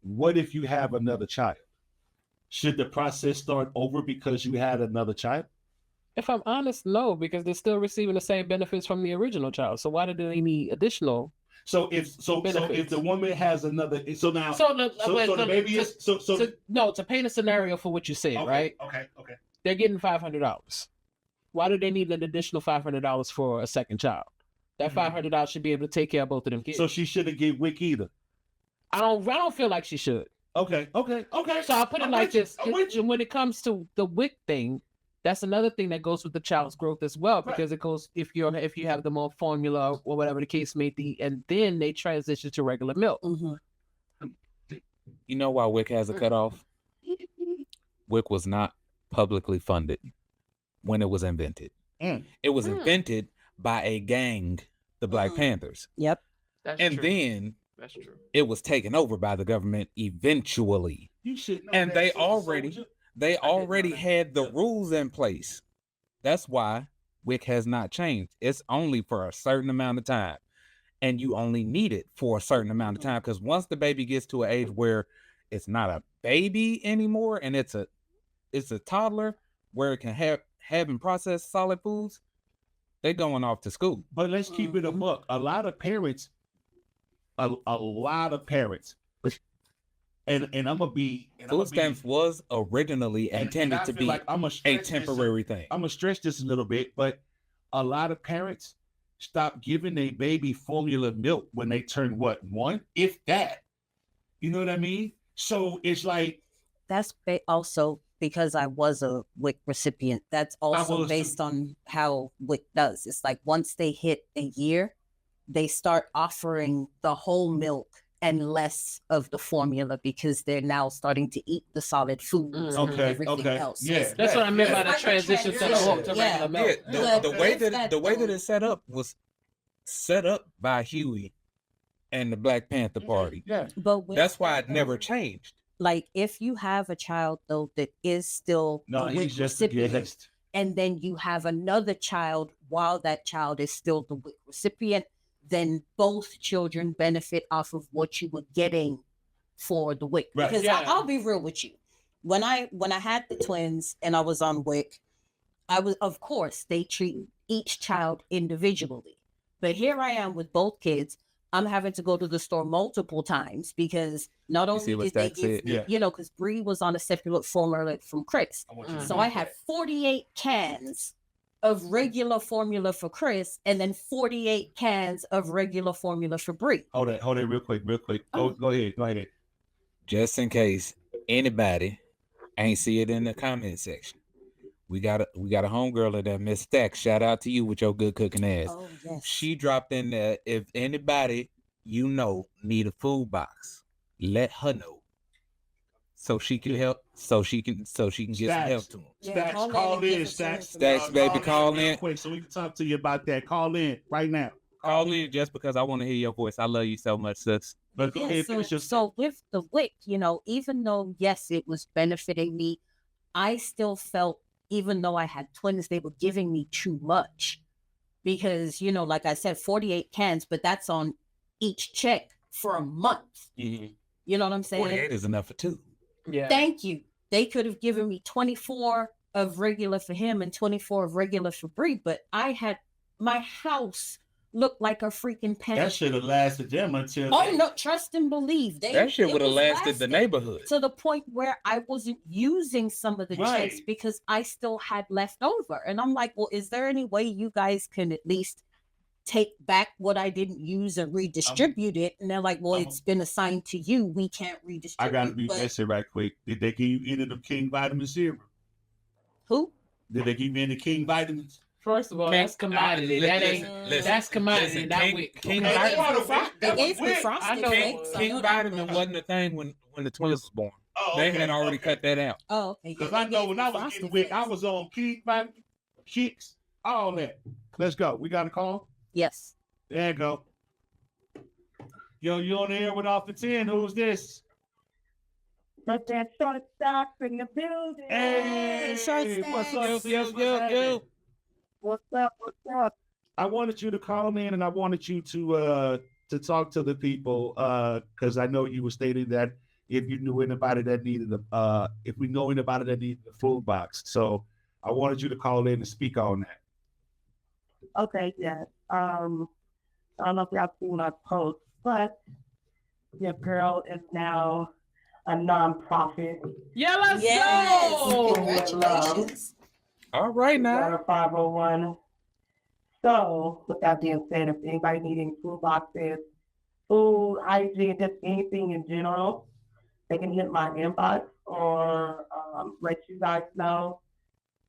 What if you have another child? Should the process start over because you had another child? If I'm honest, no, because they're still receiving the same benefits from the original child. So why do they need additional? So if the woman has another, the baby is to paint a scenario for what you said, okay, right? Okay. They're getting $500. Why do they need an additional $500 for a second child? That $500 should be able to take care of both of them kids. So she shouldn't get WIC either. I don't feel like she should. Okay. So I'll put it like this. When it comes to the WIC thing, that's another thing that goes with the child's growth as well, because it goes if you have them on formula or whatever the case may be, and then they transition to regular milk. Mm-hmm. You know why WIC has a cutoff? WIC was not publicly funded when it was invented. It was invented by a gang, the Black Panthers. Yep. Then that's true. It was taken over by the government eventually. You should know and that. they already had the rules in place. That's why WIC has not changed. It's only for a certain amount of time. And you only need it for a certain amount of time, because once the baby gets to an age where it's not a baby anymore and it's a toddler where it can have and process solid foods, they're going off to school. But let's keep it a buck. A lot of parents, and I'm gonna be food stamps was originally intended to be like a temporary thing. I'm gonna stretch this a little bit, but a lot of parents stop giving their baby formula milk when they turn 1, if that. You know what I mean? So it's like that's also because I was a WIC recipient. That's also based on how WIC does. It's like once they hit a year, they start offering the whole milk and less of the formula, because they're now starting to eat the solid foods and everything else. Yeah, that's what I meant by the transition to regular milk. The way that it's set up was set up by Huey and the Black Panther Party. Yeah, but that's why it never changed. Like if you have a child though that is still a WIC recipient, and then you have another child while that child is still the WIC recipient, then both children benefit off of what you were getting for the WIC. Right. Because I'll be real with you. When I had the twins and I was on WIC, of course, they treat each child individually. But here I am with both kids. I'm having to go to the store multiple times because not only did they give, because Bree was on a separate formula from Chris. So I had 48 cans of regular formula for Chris and then 48 cans of regular formula for Bree. Hold it real quick. Go ahead. just in case anybody ain't see it in the comment section. We got a homegirl in there, Miss Stack. Shout out to you with your good cooking ass. Oh yes. She dropped in there, if anybody you know need a food box, let her know. So she can help, so she can get some help to them. Stacks, call in call and give in, us some Stacks. Stacks, baby, call real in. quick so we can talk to you about that. Call in right now. Call in just because I want to hear your voice. I love you so much, sis. But go Yeah, ahead, finish your so with the WIC, even though yes, it was benefiting me, I still felt, even though I had twins, they were giving me too much. Because, like I said, 48 cans, but that's on each check for a month. Mm-hmm. You know what I'm saying? 48 is enough for two. Yeah. Thank you. They could have given me 24 of regular for him and 24 of regular for Bree, but my house looked like a freaking pen. That should have lasted them until. Oh no, trust and believe. That shit it would have was lasted the neighborhood. to the point where I wasn't using some of the Right. checks because I still had left over. And I'm like, well, is there any way you guys can at least take back what I didn't use and redistribute it? And they're like, well, it's been assigned to you. We can't redistribute. I gotta be but messy right quick. Did they give you any of the King vitamin serum? who? Did they give you any King vitamins? First of all, that's commodity. That ain't. That's commodity. Not WIC. King Hey, vitamin. They gave me Wick. frosted I know. flakes. I know King that. vitamin wasn't a thing when the twins was born. Oh, They okay, had already okay. cut that out. Oh, okay. Because Yeah, I they know gave when me I was frosted getting WIC, I flakes. was on King vitamin, chicks, all that. Let's go. We got a call. Yes. There you go. Yo, you on the air with Off the 10. Who's this? But that short stock in the building. Hey, short what's stacks. up, sis? What's happening? What's up? What's up? I wanted you to call in and I wanted you to talk to the people because I know you were stating that if you knew anybody that needed if we know anybody that needed a food box. So I wanted you to call in and speak on that. Okay, yeah. I don't know if y'all seen my post, but your girl is now a nonprofit. Yeah, let's Yes. go. Congratulations. All right Got now. a 501. So, with that being said, if anybody needing food boxes, food, hygiene, just anything in general, they can hit my inbox or let you guys know,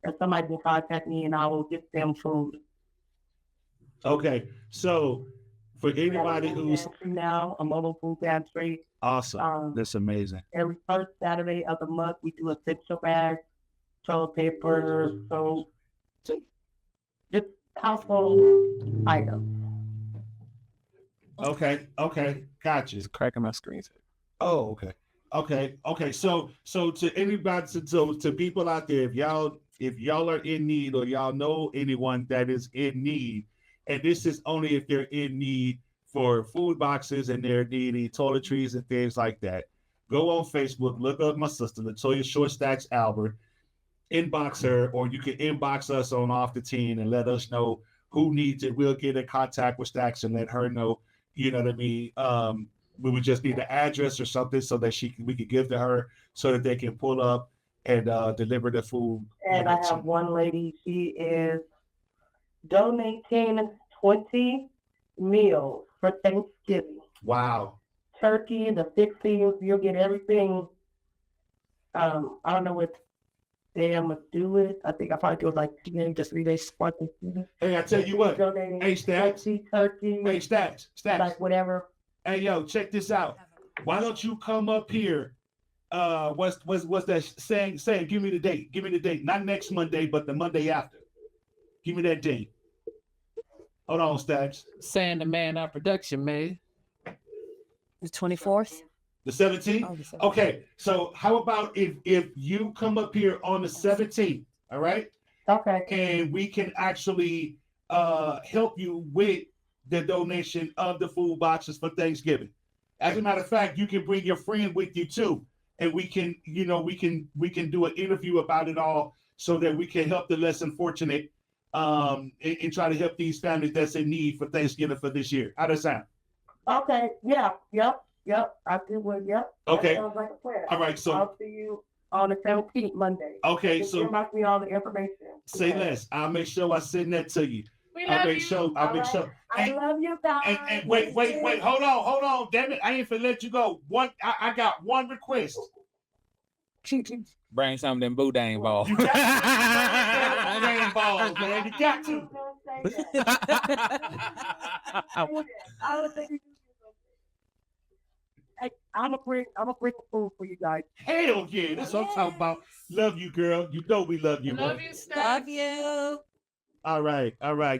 or somebody can contact me and I will get them food. Okay, so for anybody who's Now a mobile food pantry. awesome, that's amazing. Every first Saturday of the month, we do essential bags, toilet paper, soap, just household items. Okay, gotcha. Just cracking my screen. Oh, okay. So to anybody, to people out there, if y'all are in need or y'all know anyone that is in need, and this is only if they're in need for food boxes and they're needing toiletries and things like that, go on Facebook, look up my sister Latoya Short Stacks Albert, inbox her, or you can inbox us on Off the 10 and let us know who needs it. We'll get in contact with Stacks and let her know. You know what I mean? We would just need the address or something so that we could give to her so that they can pull up and deliver the food. And I have one lady, she is donating 20 meals for Thanksgiving. Wow. Turkey, the fixings, you'll get everything. I don't know what day I'm gonna do it. I think I probably do it like 2 to 3 days before Thanksgiving. Hey, I tell you what. Donating Hey, Stacks. turkey, Hey, Stacks. like whatever. Hey, yo, check this out. Why don't you come up here? What's that saying? Give me the date. Give me the date. Not next Monday, but the Monday after. Give me that date. Hold on, Stacks. Saying the man on production, man. The 24th. The 17th? Oh, the 17th. Okay, so how about if you come up here on the 17th, all right? Okay. And we can actually help you with the donation of the food boxes for Thanksgiving. As a matter of fact, you can bring your friend with you too, and we can do an interview about it all so that we can help the less unfortunate and try to help these families that's in need for Thanksgiving for this year. How does that sound? Okay. Yeah. Yep. I do one. Yep. Okay. That sounds like a plan. All right, so I'll see you on the 17th Monday. okay, Just so inbox me all the information. say less. I'll make sure I send that to you. We I'll love make you. sure. I'll make sure. I love you guys. And wait. Hold on. Damn it! I ain't finna let you go. I got one request. Bring some of them boudin balls. You got to bring balls, man. You got to. I was thinking. Hey, I'm a bring food for you guys. Hell yeah! That's what I'm talking about. Love you, girl. You know we love you. Love man. you, Steph. Love you. All right,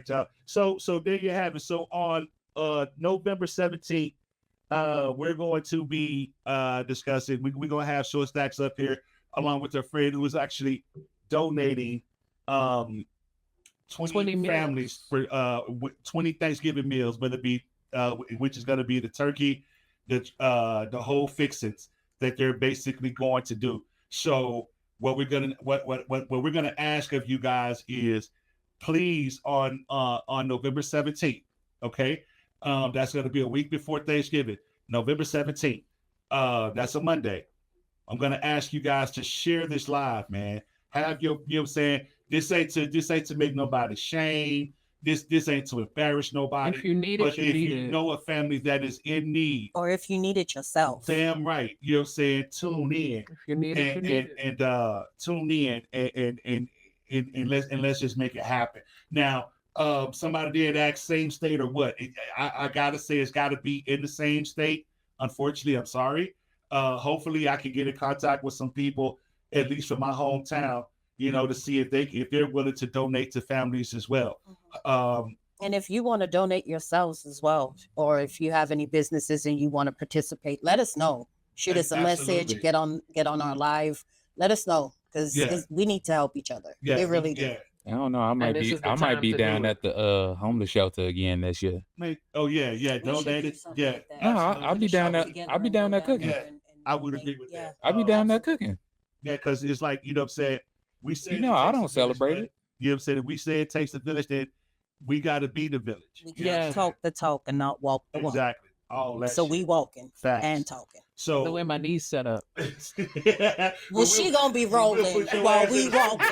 y'all. So there you have it. So on November 17th, we're going to be discussing. We're gonna have Short Stacks up here along with our friend who is actually donating 20 meals. families for 20 Thanksgiving meals, whether it be which is gonna be the turkey, the whole fixings that they're basically going to do. So what we're gonna ask of you guys is please on November 17th, okay? That's gonna be a week before Thanksgiving, November 17th. That's a Monday. I'm gonna ask you guys to share this live, man. Have your, you know what I'm saying? This ain't to make nobody shame. This ain't to embarrass nobody. If you need But it, you if need you it. know a family that is in need, Or if you need it yourself. damn right, you know what I'm saying? Tune in If you need it, you and need it. tune in and let's just make it happen. Now, somebody did ask same state or what? I gotta say it's gotta be in the same state. Unfortunately, I'm sorry. Hopefully I can get in contact with some people, at least from my hometown, you know, to see if they're willing to donate to families as well. And if you want to donate yourselves as well, or if you have any businesses and you want to participate, let us know. Shoot us a Absolutely. message, get on our live. Let us know because Yeah. we need to help each other. Yeah, we really do. yeah. I don't know. I might this be is the time to down do it. at the homeless shelter again this year. Oh yeah, We should donate do it. something Yeah, like that. No, absolutely. I'll be down there. I'll be down there cooking. Yeah, I would agree with that. I'll be down there cooking. Yeah, because it's like, you know what I'm saying? We say You know, I don't celebrate it. You know what I'm saying? If we say it takes a village, then we got to be the village. We You know what I'm Yeah. saying? talk the talk and not walk the walk. Exactly. All that So shit. we walking Facts. and talking. So The way my knees set up. Well, she gonna be rolling put your while ass we in the- walking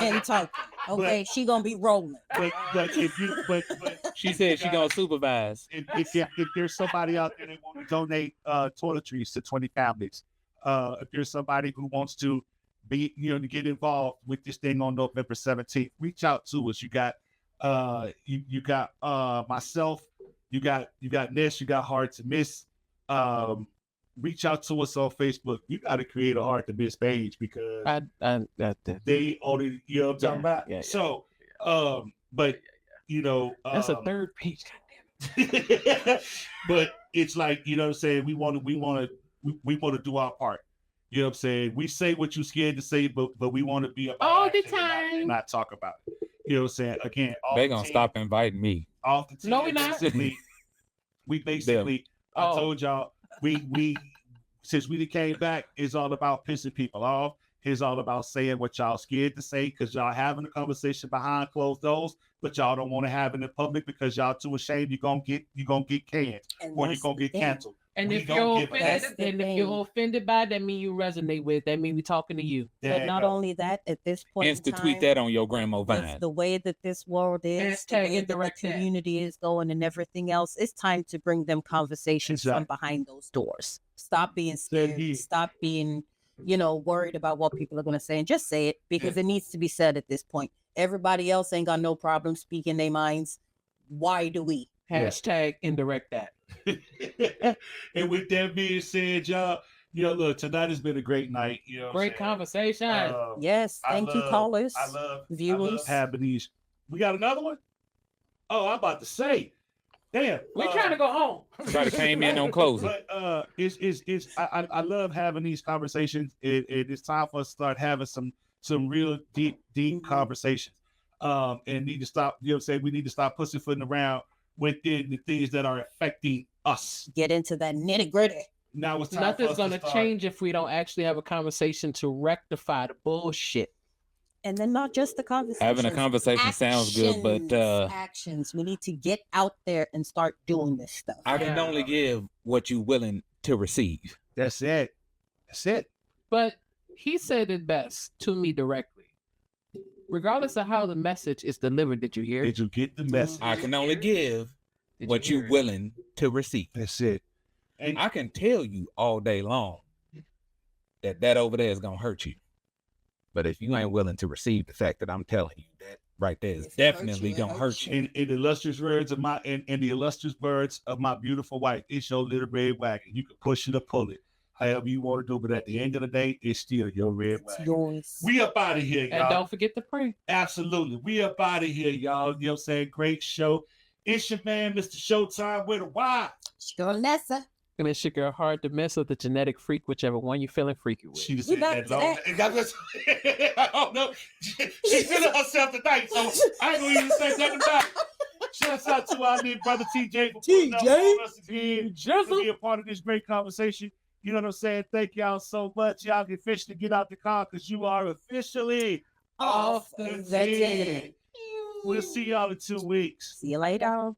and talking. Okay, she gonna be rolling. but if you but She said she gonna supervise. if there's somebody out there that want to donate toiletries to 20 families, if there's somebody who wants to be, you know, to get involved with this thing on November 17th, reach out to us. You got you got myself, you got Ness, you got Hard to Miss. Reach out to us on Facebook. You got to create a Hard to Miss page because they only, you know what I'm talking about. yeah. So but you know, That's a third page. but it's like, you know what I'm saying, we want to do our part. You know what I'm saying? We say what you're scared to say, but we want to be about All the action and time. not talk about it. You know what I'm saying? Again, They gonna stop inviting me. off the team. No, we not. We basically I Oh. told y'all we since we came back, it's all about pissing people off. It's all about saying what y'all scared to say because y'all having a conversation behind closed doors, but y'all don't want to have it in public because y'all too ashamed. You're gonna get canned And or you're that's gonna the get thing. canceled. And We if don't you're give a offended, That's the and if thing. you're offended by it, that mean you resonate with. That mean we talking to you. There But you not go. only that, at this point in Insta tweet time, that on your grandma with vine. the way that this world is, the Hashtag way that the indirect that. community is going and everything else, it's time to bring them conversations from Exactly. behind those doors. Stop being Said scared. he. Stop being, worried about what people are going to say and just say it because it needs to be said at this point. Everybody else ain't got no problem speaking their minds. Why do we? Yeah. Hashtag indirect that. And with that being said, y'all, look, tonight has been a great night. You know, what I'm Great saying? conversation. Yes, I thank you, love- callers, I love viewers. having these. We got another one? Oh, I'm about to say, damn. we trying to go home. Somebody came in on closing. But I love having these conversations. It's time for us to start having some real deep conversations. And need to stop. You know what I'm saying? We need to stop pussyfooting around within the things that are affecting us. Get into that nitty gritty. Now it's time Nothing's for us gonna to start. change if we don't actually have a conversation to rectify the bullshit. And then not just the conversation. Having a conversation sounds good, but actions. We need to get out there and start doing this stuff. I can Yeah. only give what you willing to receive. That's it. That's it. But he said it best to me directly. Regardless of how the message is delivered, did you hear it? Did you get the message? I can only give Did what hear you're it? willing to receive. That's it. And I can tell you all day long that over there is gonna hurt you. But if you ain't willing to receive the fact that I'm telling you, that right there is If it hurts definitely you, it gonna hurts hurt you. you. in the illustrious words of my in the illustrious words of my beautiful wife, it's your little red wagon. You can push it or pull it, however you want to do. But at the end of the day, it's still your red It's wagon. yours. We up out of here, And y'all. don't forget to pray. Absolutely. We up out of here, y'all. You know what I'm saying? Great show. It's your man, Mr. Showtime with a Y. Sure, Nessa. And it's your girl hard to miss with the genetic freak, whichever one you're feeling freaky with. She just We said back that to long. I don't know. She's feeling herself tonight, so I ain't gonna even say nothing about it. Shouts out to our little brother TJ for putting up on us again to be a part of this great conversation. You know what I'm saying? Thank y'all so much. Y'all can officially get out the car because you are officially off the team. We'll see y'all in 2 weeks. See you later.